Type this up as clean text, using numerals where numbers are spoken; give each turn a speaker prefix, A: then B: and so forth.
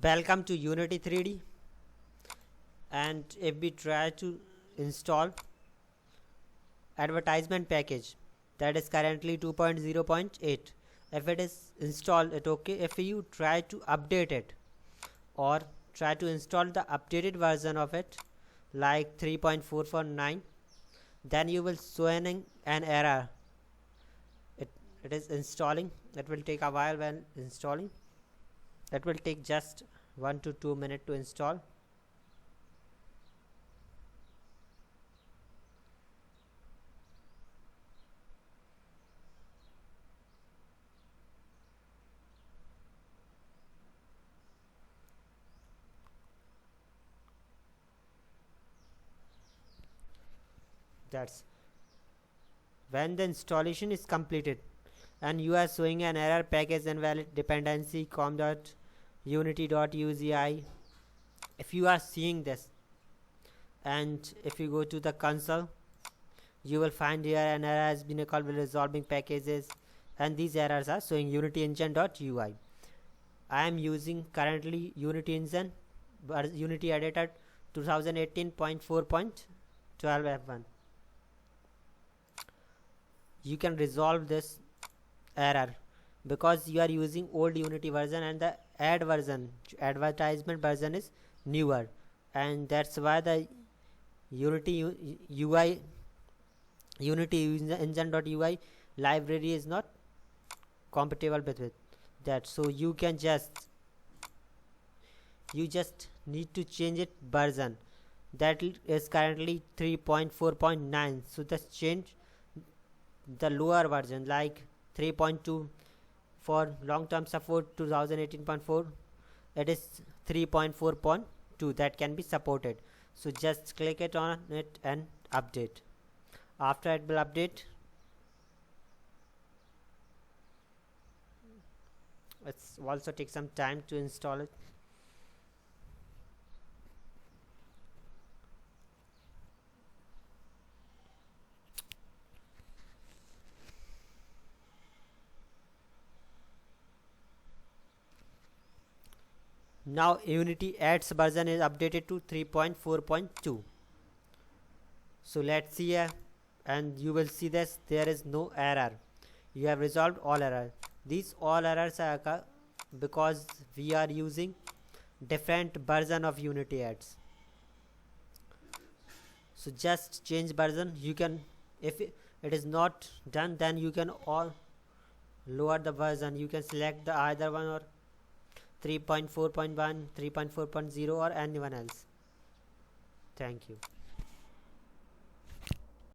A: Welcome to Unity 3D, and if we try to install advertisement package that is currently 2.0.8, if it is installed it okay. If you try to update it or try to install the updated version of it like 3.449, then you will show an error. It is installing. It will take a while when installing. It will take just 1 to 2 minutes to install. That's when the installation is completed and you are showing an error package invalid dependency com.unity.uzi. If you are seeing this, and if you go to the console, you will find here an error has been called with resolving packages, and these errors are showing unity engine.ui. I am using currently unity engine unity editor 2018.4.12 f1. You can resolve this error because you are using old unity version and the advertisement version is newer, and that's why the unity engine.ui library is not compatible with that. So you just need to change it version. That is currently 3.4.9, so just change the lower version like 3.2 for long term support 2018.4. it is 3.4.2 that can be supported. So just click it on it and update. After it will update, it's also take some time to install it. Now Unity Ads version is updated to 3.4.2. so let's see here, and you will see this there is no error. You have resolved all errors. These all errors are because we are using different version of Unity Ads. So just change version. You can, if it is not done, then you can all lower the version. You can select the either one or 3.4.1, 3.4.0 or anyone else. Thank you.